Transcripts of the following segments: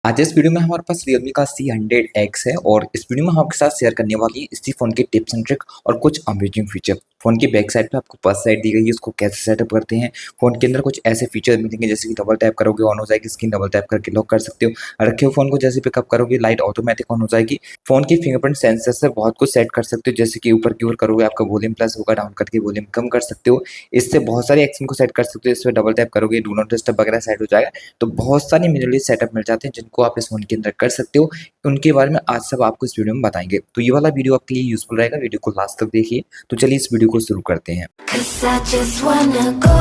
आज इस वीडियो में हमारे पास Realme का C100X है और इस वीडियो में हम आपके साथ शेयर करने वाली है इसी फ़ोन के टिप्स एंड ट्रिक और कुछ अमेजिंग फीचर। फ़ोन की बैक साइड पे आपको फर्स्ट साइड दी गई है, उसको कैसे सेटअप करते हैं। फ़ोन के अंदर कुछ ऐसे फीचर मिलेंगे जैसे कि डबल टैप करोगे ऑन हो जाएगी स्क्रीन, डबल टैप करके लॉक कर सकते हो। रखे हुए फ़ोन को जैसे पिकअप करोगे लाइट ऑटोमेटिक ऑन हो जाएगी। फ़ोन की फिंगरप्रिंट सेंसर से बहुत कुछ सेट कर सकते हो, जैसे कि ऊपर की ओर करोगे आपका वॉल्यूम प्लस होगा, डाउन करके वॉल्यूम कम कर सकते हो। इससे बहुत सारे एक्शन को सेट कर सकते हो। इस पर डबल टैप करोगे डू नॉट डिस्टर्ब वगैरह सेट हो जाएगा। तो बहुत सारे मिनिमली सेटअप मिल जाते हैं जिनको आप इस फ़ोन के अंदर कर सकते हो। उनके बारे में आज सब आपको इस वीडियो में बताएंगे, तो ये वाला वीडियो आपके लिए यूजफुल रहेगा। वीडियो को लास्ट तक देखिए। तो चलिए इस वीडियो को शुरू करते हैं। 'Cause I just wanna go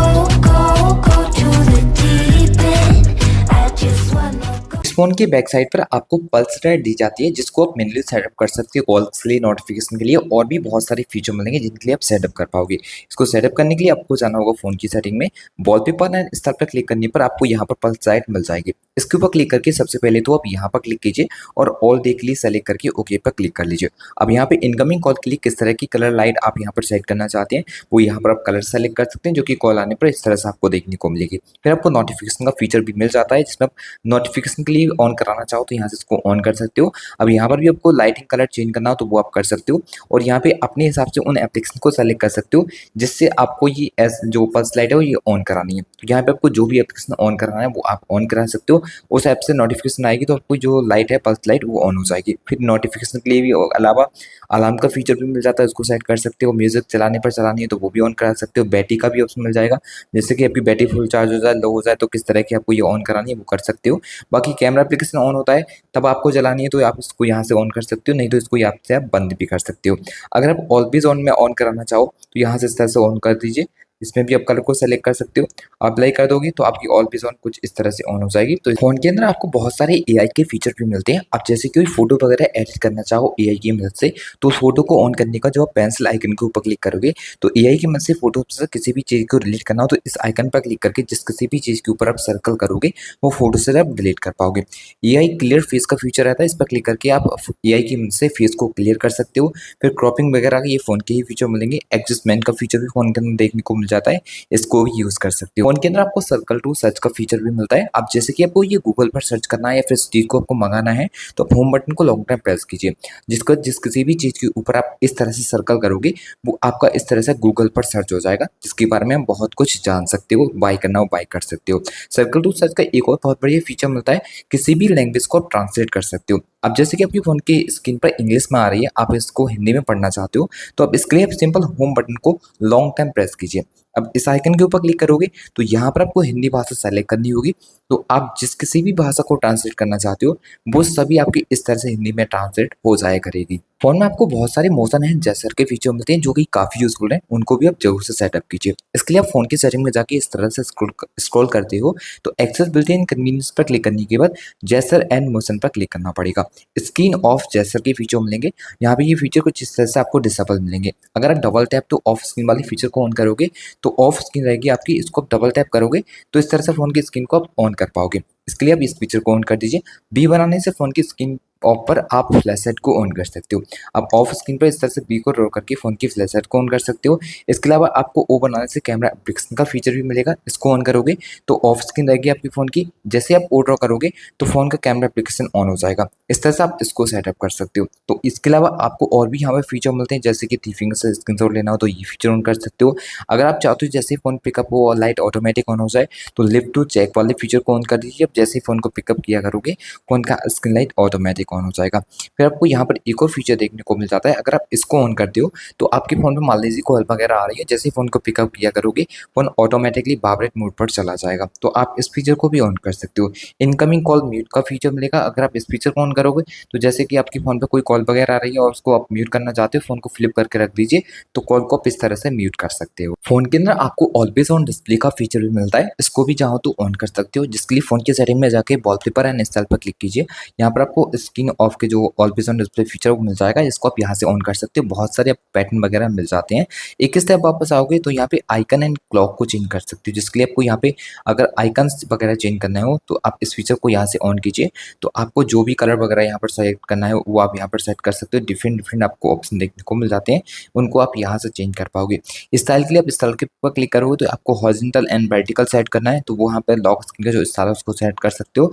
to the deep end. I just wanna go. इस फोन के बैक साइड पर आपको पल्स रेट दी जाती है जिसको आप मैन्युअली सेटअप कर सकते हो कॉल्स के लिए, नोटिफिकेशन के लिए और भी बहुत सारे फीचर मिलेंगे जिनके लिए आप सेटअप कर पाओगे। इसको सेटअप करने के लिए आपको जाना होगा फोन की सेटिंग में, वॉलपेपर एंड स्टाइल पर क्लिक करने पर आपको यहाँ पर पल्स रेट मिल जाएगी। इसके ऊपर क्लिक करके सबसे पहले तो आप यहाँ पर क्लिक कीजिए और ऑल डे के लिए सेलेक्ट करके ओके पर क्लिक कर लीजिए। अब यहाँ पे इनकमिंग कॉल के लिए किस तरह की कलर लाइट आप यहाँ पर सेट करना चाहते हैं वो यहाँ पर आप कलर सेलेक्ट कर सकते हैं, जो कि कॉल आने पर इस तरह से आपको देखने को मिलेगी। फिर आपको नोटिफिकेशन का फीचर भी मिल जाता है जिसमें आप नोटिफिकेशन के लिए ऑन कराना चाहो तो यहाँ से इसको ऑन कर सकते हो। अब यहाँ पर भी आपको लाइटिंग कलर चेंज करना हो तो वो आप कर सकते हो और यहाँ पे अपने हिसाब से उन एप्लीकेशन को सेलेक्ट कर सकते हो जिससे आपको ये एस जो पल्स लाइट है वो ये ऑन करानी है। तो यहाँ पे आपको जो भी एप्लीकेशन ऑन कराना है वो आप ऑन करा सकते हो। उस ऐप से नोटिफिकेशन आएगी तो आपको जो लाइट है पल्स लाइट वो ऑन हो जाएगी। फिर नोटिफिकेशन के लिए भी अलावा अलार्म का फीचर भी मिल जाता है, उसको सेट कर सकते हो। म्यूजिक चलाने पर चलानी है तो वो भी ऑन करा सकते हो। बैटरी का भी ऑप्शन मिल जाएगा, जैसे कि आपकी बैटरी फुल चार्ज हो जाए, लो हो जाए तो किस तरह की आपको ये ऑन करानी है वो कर सकते हो। बाकी कैमरा एप्लीकेशन ऑन होता है तब आपको जलानी है तो आप इसको यहाँ से ऑन कर सकते हो, नहीं तो इसको यहाँ से आप बंद भी कर सकते हो। अगर आप ऑलवेज ऑन में ऑन कराना चाहो तो यहाँ से इस तरह से ऑन कर दीजिए। इसमें भी आप कलर को सेलेक्ट कर सकते हो। अप्लाई कर दोगे तो आपकी ऑलवेज ऑन कुछ इस तरह से ऑन हो जाएगी। तो फोन के अंदर आपको बहुत सारे एआई के फीचर भी मिलते हैं। आप जैसे कोई फोटो वगैरह एडिट करना चाहो एआई की मदद से तो उस फोटो को ऑन करने का जो आप पेंसिल आइकन के ऊपर क्लिक करोगे तो एआई की मदद से फोटो से किसी भी चीज़ को रिलेट करना हो तो इस आइकन पर क्लिक करके जिस किसी भी चीज़ के ऊपर आप सर्कल करोगे वो फोटो से आप डिलीट कर पाओगे। एआई क्लियर फेस का फीचर रहता है, इस पर क्लिक करके आप एआई की मदद से फेस को क्लियर कर सकते हो। फिर क्रॉपिंग वगैरह के ये फोन के ही फीचर मिलेंगे। एडजस्टमेंट का फीचर भी फोन के अंदर देखने को मिल जाता है, इसको भी यूज कर सकते हो। फोन के अंदर आपको सर्कल टू सर्च का फीचर भी मिलता है। आप जैसे कि आपको ये गूगल पर सर्च करना है या फिर चीज को आपको मंगाना है तो आप होम बटन को लॉन्ग टाइम प्रेस कीजिए। जिस किसी भी चीज के ऊपर आप इस तरह से सर्कल करोगे वो आपका इस तरह से गूगल पर सर्च हो जाएगा, जिसके बारे में हम बहुत कुछ जान सकते हो। बाय करना हो बाय कर सकते हो। सर्कल टू सर्च का एक और बहुत बढ़िया फीचर मिलता है, किसी भी लैंग्वेज को आप ट्रांसलेट कर सकते हो। अब जैसे कि आपकी फोन की स्क्रीन पर इंग्लिश में आ रही है, आप इसको हिंदी में पढ़ना चाहते हो तो आप इसके लिए आप सिंपल होम बटन को लॉन्ग टाइम प्रेस कीजिए। अब इस आइकन के ऊपर क्लिक करोगे तो यहाँ पर आपको हिंदी भाषा सेलेक्ट करनी होगी। तो आप जिस किसी भी भाषा को ट्रांसलेट करना चाहते हो वो सभी आपकी इस तरह से हिंदी में ट्रांसलेट हो जाया करेगी। फोन में आपको बहुत सारे मोशन एंड जेस्चर के फीचर मिलते हैं जो कि काफी यूजफुल हैं, उनको भी आप जरूर से सेटअप कीजिए। इसके लिए आप फोन की सेटिंग में जाके इस तरह से स्क्रॉल करते हो तो एक्सेसिबिलिटी एंड कन्वीनियंस पर क्लिक करने के बाद जेस्चर एंड मोशन पर क्लिक करना पड़ेगा। स्क्रीन ऑफ जेस्चर के फीचर मिलेंगे, यहाँ पे ये फीचर कुछ इस तरह से आपको डिसेबल मिलेंगे। अगर आप double tap two of screen वाली फीचर को ऑन करोगे तो ऑफ स्क्रीन रहेगी आपकी, इसको आप डबल टैप करोगे तो इस तरह से फोन की स्क्रीन को आप ऑन कर पाओगे। इसके लिए आप इस फीचर को ऑन कर दीजिए। बी बनाने से फोन की स्क्रीन ऑफ पर आप फ्लैश लाइट को ऑन कर सकते हो। आप ऑफ स्क्रीन पर इस तरह से बी को ड्रॉ करके फोन की फ्लैश लाइट को ऑन कर सकते हो। इसके अलावा आपको ओ बनाने से कैमरा एप्लीकेशन का फीचर भी मिलेगा, इसको ऑन करोगे तो ऑफ स्क्रीन रहेगी आपकी फोन की। जैसे आप ओ ड्रॉ करोगे तो फोन का कैमरा एप्लीकेशन ऑन हो जाएगा। इस तरह से आप इसको सेटअप कर सकते हो। तो इसके अलावा आपको और भी यहाँ पे फीचर मिलते हैं, जैसे कि 3 फिंगर से स्क्रीनशॉट लेना हो तो ये फीचर ऑन कर सकते हो। अगर आप चाहते हो जैसे फोन पिकअप हो और लाइट ऑटोमेटिक ऑन हो जाए तो लिफ्ट टू चेक वाले फीचर को ऑन कर दीजिए। अब जैसे फोन को पिकअप किया करोगे फोन का स्क्रीन लाइट ऑटोमेटिक ऑन हो जाएगा। फिर आपको यहाँ पर एक और फीचर देखने को मिल जाता है, अगर आप इसको ऑन करते हो तो आपके फोन में मान लीजिए कॉल वगैरह आ रही है, जैसे फोन को पिकअप किया करोगे फोन ऑटोमेटिकली वाइब्रेट मोड पर चला जाएगा। तो आप इस फीचर को भी ऑन कर सकते हो। इनकमिंग कॉल म्यूट का फीचर मिलेगा, अगर आप इस फीचर को ऑन करोगे तो जैसे कि आपके फोन पे कोई कॉल वगैरह आ रही है और उसको आप म्यूट करना चाहते हो, फोन को फ्लिप करके रख दीजिए तो कॉल को आप इस तरह से म्यूट कर सकते हो। फोन के अंदर आपको ऑलवेज ऑन डिस्प्ले का फीचर भी मिलता है, इसको भी चाहो तो ऑन कर सकते हो। जिसके लिए फोन की सेटिंग में जाके वॉलपेपर एंड स्टाइल पर क्लिक कीजिए। यहाँ पर आपको स्क्रीन ऑफ के जो ऑलवेज ऑन डिस्प्ले फीचर वो मिल जाएगा, इसको आप यहाँ से ऑन कर सकते हो। बहुत सारे पैटर्न वगैरह मिल जाते हैं। एक स्टेप वापस आओगे तो यहाँ पे आइकन एंड क्लॉक को चेंज कर सकते हो, जिसके लिए आपको यहाँ पे अगर आइकन्स वगैरह चेंज करना हो तो आप इस फीचर को यहाँ से ऑन कीजिए। तो आपको जो भी कलर वगैरह यहाँ पर सेलेक्ट करना है वो आप यहाँ पर सेट कर सकते हो। डिफरेंट डिफरेंट आपको ऑप्शन देखने को मिल जाते हैं, उनको आप यहाँ से चेंज कर पाओगे। स्टाइल के लिए आप स्टाइल के ऊपर क्लिक करोगे तो आपको हॉरिजॉन्टल एंड वर्टिकल सेट करना है तो वो यहाँ पर लॉक स्क्रीन का जो स्टाइल है उसको सेट कर सकते हो।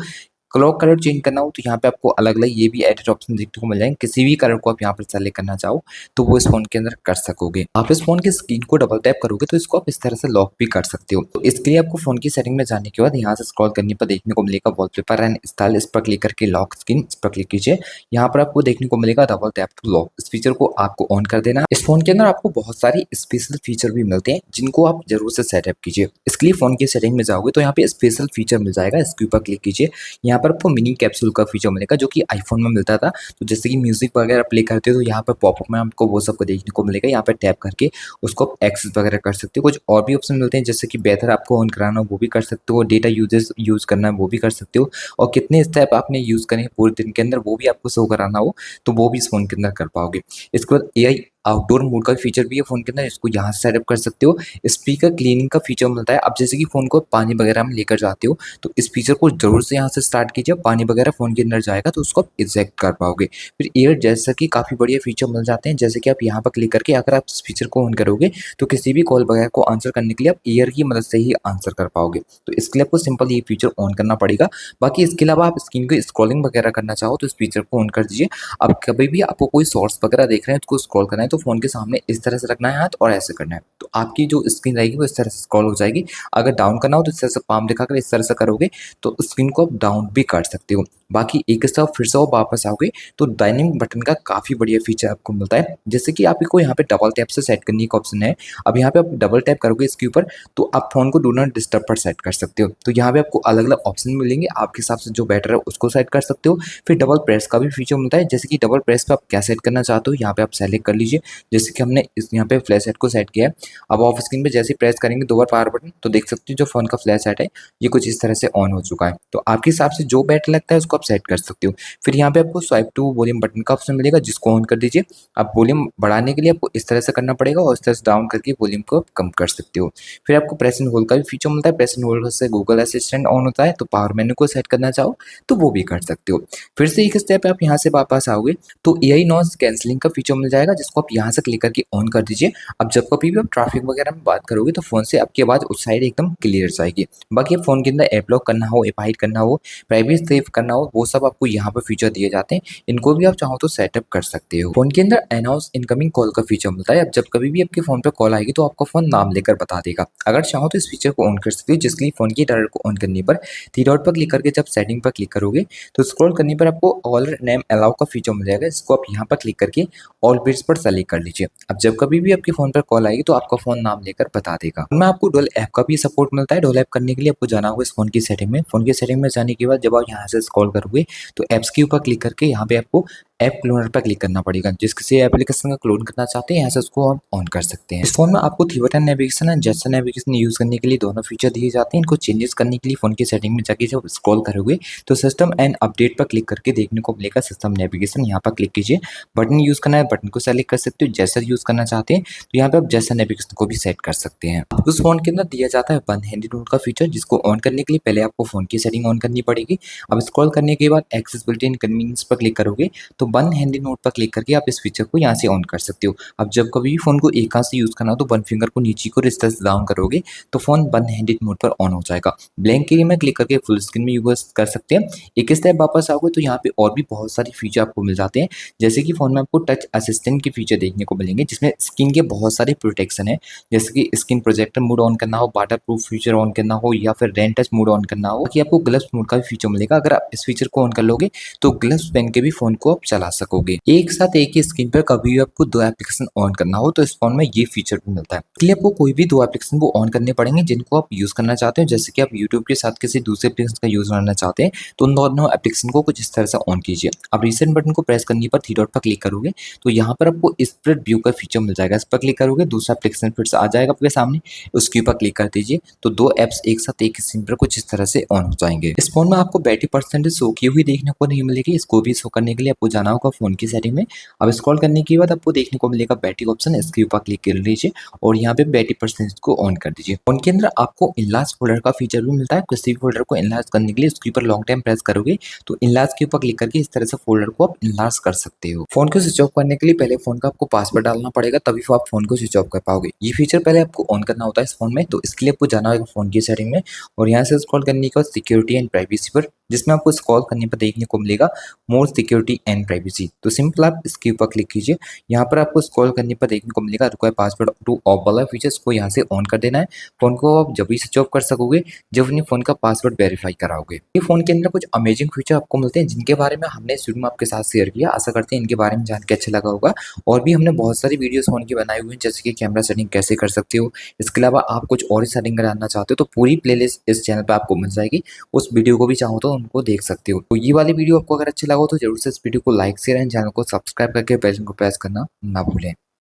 कलर कलर चेंज करना हो तो यहाँ पे आपको अलग अलग ये भी एडिट ऑप्शन देखने को मिल जाएंगे। किसी भी कलर को आप यहाँ पर सेलेक्ट करना चाहो तो वो इस फोन के अंदर कर सकोगे। आप इस फोन की स्क्रीन को डबल टैप करोगे तो इसको आप इस तरह से लॉक भी कर सकते हो। तो इसके लिए आपको फोन की सेटिंग में जाने के बाद यहाँ से स्क्रॉल करने पर देखने को मिलेगा वॉलपेपर एंड स्टाइल, इस पर क्लिक करके लॉक स्क्रीन इस पर क्लिक कीजिए। यहाँ पर आपको देखने को मिलेगा डबल टैप टू लॉक, इस फीचर को आपको ऑन कर देना। इस फोन के अंदर आपको बहुत सारी स्पेशल फीचर भी मिलते हैं जिनको आप जरूर से सेटअप कीजिए। इसके लिए फोन की सेटिंग में जाओगे तो यहाँ पे स्पेशल फीचर मिल जाएगा, इसके ऊपर क्लिक कीजिए। यहाँ पर आपको मिनी कैप्सूल का फीचर मिलेगा जो कि आईफोन में मिलता था। तो जैसे कि म्यूजिक वगैरह प्ले करते हो तो यहाँ पर पॉपअप में आपको वो सबको देखने को मिलेगा। यहाँ पर टैप करके उसको आप एक्सेस वगैरह कर सकते हो। कुछ और भी ऑप्शन मिलते हैं जैसे कि बेहतर आपको ऑन कराना हो वो भी कर सकते हो, डेटा यूज करना है वो भी कर सकते हो, और कितने स्टेप आपने यूज करें पूरे दिन के अंदर वो भी आपको शो कराना हो तो वो भी इस फोन के अंदर कर पाओगे। इसके बाद एआई आउटडोर मोड का फीचर भी है फोन के अंदर, इसको यहाँ से सेटअप कर सकते हो। स्पीकर क्लीनिंग का फीचर मिलता है। अब जैसे कि फोन को पानी वगैरह में लेकर जाते हो तो इस फीचर को जरूर से यहाँ से स्टार्ट कीजिए। पानी वगैरह फोन के अंदर जाएगा तो उसको आप इजेक्ट कर पाओगे। फिर एयर जैसा कि काफी बढ़िया फीचर मिल जाते हैं, जैसे कि आप यहाँ पर क्लिक करके अगर आप इस फीचर को ऑन करोगे तो किसी भी कॉल वगैरह को आंसर करने के लिए आप एयर की मदद से ही आंसर कर पाओगे। तो इसके लिए आपको सिंपल ये फीचर ऑन करना पड़ेगा। बाकी इसके अलावा आप स्क्रीन को स्क्रॉलिंग वगैरह करना चाहो तो इस फीचर को ऑन कर दीजिए। अब कभी भी आपको कोई शॉर्ट्स वगैरह देख रहे हैं उसको स्क्रॉल करना है तो फोन के सामने इस तरह से रखना है हाथ और ऐसे करना है तो आपकी जो स्क्रीन रहेगी वो इस तरह से स्क्रॉल हो जाएगी। अगर डाउन करना हो तो इस तरह से पाम दिखाकर इस तरह से करोगे तो स्क्रीन को आप डाउन भी कर सकते हो। बाकी एक स्टेप फिर से वापस आओगे तो डायनेमिक बटन का काफी बढ़िया फीचर आपको मिलता है, जैसे कि आपको यहाँ पे डबल टैप से सेट करने का ऑप्शन है। अब यहाँ पे आप डबल टैप करोगे इसके ऊपर तो आप फोन को डू नॉट डिस्टर्ब पर सेट कर सकते हो। तो यहाँ पे आपको अलग अलग ऑप्शन मिलेंगे, आपके हिसाब से जो बेटर है उसको सेट कर सकते हो। फिर डबल प्रेस का भी फीचर मिलता है, जैसे कि डबल प्रेस पे आप क्या सेट करना चाहते हो यहाँ पे आप सेलेक्ट कर लीजिए। जैसे कि हमने यहाँ पे फ्लैश लाइट को सेट किया है। अब ऑफ स्क्रीन पे जैसे प्रेस करेंगे दो बार पावर बटन तो देख सकते हो जो फोन का फ्लैश लाइट है ये कुछ इस तरह से ऑन हो चुका है। तो आपके हिसाब से जो बेटर लगता है उसको आप सेट कर सकते हो। फिर यहाँ पे आपको स्वाइप टू वॉल्यूम बटन का ऑप्शन मिलेगा जिसको ऑन कर दीजिए। अब वॉल्यूम बढ़ाने के लिए आपको इस तरह से करना पड़ेगा और इस तरह से डाउन करके वॉल्यूम को आप कम कर सकते हो। फिर आपको प्रेस एंड होल्ड का भी फीचर मिलता है, प्रेस एंड होल्ड से गूगल असिस्टेंट ऑन होता है तो पावर मेन्यू को सेट करना चाहो तो वो भी कर सकते हो। फिर से एक स्टेप आप यहाँ से वापस आओगे तो एआई नॉइज कैंसिलिंग का फीचर मिल जाएगा जिसको आप यहाँ से क्लिक करके ऑन कर दीजिए। अब जब कभी भी आप ट्रैफिक वगैरह में बात करोगे तो फोन से आपकी आवाज उस साइड एकदम क्लियर जाएगी। बाकी फोन के अंदर ऐप लॉक करना हो, ऐप हाइड करना हो, प्राइवेसी सेव करना हो वो सब आपको यहाँ पर फीचर दिए जाते हैं, इनको भी आप चाहो तो सेटअप कर सकते हो। फोन के अंदर अनाउंस इनकमिंग कॉल का फीचर मिलता है। अब जब कभी भी आपके फोन पे कॉल आएगी तो आपका फोन नाम लेकर बता देगा। अगर चाहो तो इस फीचर को ऑन कर सकते हो, जिसके लिए फोन की डायरेक्ट को ऑन करने पर थ्री डॉट पर क्लिक करके जब सेटिंग पर क्लिक करोगे तो स्क्रॉल करने पर आपको ऑल नेम अलाउ का फीचर मिल जाएगा। इसको आप यहाँ पर क्लिक करके ऑल बिट्स पर सेलेक्ट कर लीजिए। अब जब कभी भी आपके फोन पर कॉल आएगी तो आपका फोन नाम लेकर बता देगा। में आपको डोल ऐप का भी सपोर्ट मिलता है। डोल ऐप करने के लिए आपको जाना होगा इस फोन की सेटिंग में। फोन की सेटिंग में जाने के बाद जब आप यहाँ से स्क्रॉल करोगे तो एप्स के ऊपर क्लिक करके यहाँ पे आपको ऐप क्लोनर पर क्लिक करना पड़ेगा। जिस किसी एप्लीकेशन का क्लोन करना चाहते हैं यहाँ से उसको आप ऑन कर सकते हैं। इस फोन में आपको थी button navigation and gesture navigation use करने के लिए दोनों फीचर दिए जाते हैं। इनको चेंजेस करने के लिए फोन की सेटिंग में जाके जब स्क्रॉल करोगे तो सिस्टम एंड अपडेट पर क्लिक करके देखने को मिलेगा सिस्टम नेविगेशन। यहाँ पर क्लिक कीजिए। बटन यूज करना है बटन को सेलेक्ट कर सकते हो। जेस्चर यूज करना चाहते हैं तो यहाँ पे आप जेस्चर नेविगेशन को भी सेट कर सकते हैं। उस फोन के अंदर दिया जाता है वन हैंडेड मोड का फीचर, जिसको ऑन करने के लिए पहले आपको फोन की सेटिंग ऑन करनी पड़ेगी। अब स्क्रॉल करने के बाद एक्सेसिबिलिटी एंड कन्वीनियंस पर क्लिक करोगे तो वन हैंडेड मोड पर क्लिक करके आप इस फीचर को यहाँ से ऑन कर सकते हो। अब जब कभी भी फोन को एक हाथ से यूज करना हो तो वन फिंगर को नीचे को इस तरह से डाउन करोगे तो फोन वन हैंडेड मोड पर ऑन हो जाएगा। ब्लैंक एरिया में क्लिक करके फुल स्क्रीन में यूज कर सकते हैं। एक स्टेप वापस आओगे तो यहाँ पे और भी बहुत सारे फीचर आपको मिल जाते हैं, जैसे कि फोन में आपको टच असिस्टेंट के फीचर देखने को मिलेंगे जिसमें स्क्रीन के बहुत सारे प्रोटेक्शन है, जैसे कि स्क्रीन प्रोजेक्टर मोड ऑन करना हो, वाटर प्रूफ फीचर ऑन करना हो या फिर रेन टच मोड ऑन करना हो कि आपको ग्लव्स मोड का भी फीचर मिलेगा। अगर आप इस फीचर को ऑन कर लोगे तो ग्लव्स पहन के भी फोन को आप चला सकोगे। एक साथ एक ही स्क्रीन पर कभी भी आपको दो एप्लीकेशन ऑन करना हो तो इस फोन में ये फीचर भी मिलता है। इसलिए आपको कोई भी दो एप्लीकेशन को ऑन करने पड़ेंगे जिनको आप यूज करना चाहते हो, जैसे कि आप यूट्यूब के साथ किसी दूसरे एप्लीकेशन का यूज करना चाहते हैं तो उन दोनों एप्लीकेशन को कुछ इस तरह से ऑन कीजिए। अब रिसेंट बटन को प्रेस करने पर थ्री डॉट पर क्लिक करोगे तो यहाँ पर आपको स्प्रेड व्यू का फीचर मिल जाएगा। इस पर क्लिक करोगे दूसरा एप्लीकेशन फिर से आ जाएगा आपके सामने, उसके ऊपर क्लिक कर दीजिए तो दो एप्स एक साथ एक स्क्रीन पर कुछ इस तरह से ऑन हो जाएंगे। इस फोन में आपको बैटरी परसेंटेज शो की हुई देखने को नहीं मिलेगी। इसको भी शो करने के लिए आपको जाना होगा फोन की सेटिंग में। अब स्क्रॉल करने के बाद आपको देखने को मिलेगा बैटरी ऑप्शन, इसके ऊपर क्लिक कर लीजिए और यहाँ पे बैटरी परसेंटेज को ऑन कर दीजिए। फोन के अंदर आपको इनलार्ज फोल्डर का फीचर भी मिलता है। किसी भी फोल्डर को इनलार्ज करने के लिए उसके ऊपर लॉन्ग टाइम प्रेस करोगे तो इनलार्ज के ऊपर क्लिक करके इस तरह से फोल्डर को आप इनलार्ज कर सकते हो। फोन को स्विच ऑफ करने के लिए पहले फोन का आपको पासवर्ड डालना पड़ेगा, तभी आप फोन को स्विच ऑफ कर पाओगे। ये फीचर पहले आपको ऑन करना होता है इस फोन में, तो इसके लिए आपको जाना होगा फोन की सेटिंग में और यहाँ से स्क्रॉल करने के बाद सिक्योरिटी एंड प्राइवेसी पर जिसमें आपको स्क्रॉल करने पर देखने को मिलेगा मोर सिक्योरिटी एंड प्राइवेसी। तो सिंपल आप इसके ऊपर क्लिक कीजिए। यहाँ पर आपको स्क्रॉल करने पर देखने को मिलेगा रिक्वायर पासवर्ड टू ऑफ वाला फीचर्स को यहाँ से ऑन कर देना है। फ़ोन को आप जब भी स्विच ऑफ कर सकोगे जब अपने फ़ोन का पासवर्ड वेरीफाई कराओगे। ये फ़ोन के अंदर कुछ अमेजिंग फीचर आपको मिलते हैं जिनके बारे में हमने इस वीडियो में आपके साथ शेयर किया। आशा करते हैं इनके बारे में जान के अच्छा लगा होगा। और भी हमने बहुत सारी वीडियोस फ़ोन की बनाई हुई हैं, जैसे कि कैमरा सेटिंग कैसे कर सकते हो। इसके अलावा आप कुछ और ही सेटिंग जानना चाहते हो तो पूरी प्लेलिस्ट इस चैनल पे आपको मिल जाएगी। उस वीडियो को भी चाहो तो उनको देख सकते हो। तो ये वाली वीडियो आपको अगर अच्छी लगा हो तो जरूर से इस वीडियो को लाइक शेयर एंड चैनल को सब्सक्राइब करके बेल आइकन को प्रेस करना ना भूलें।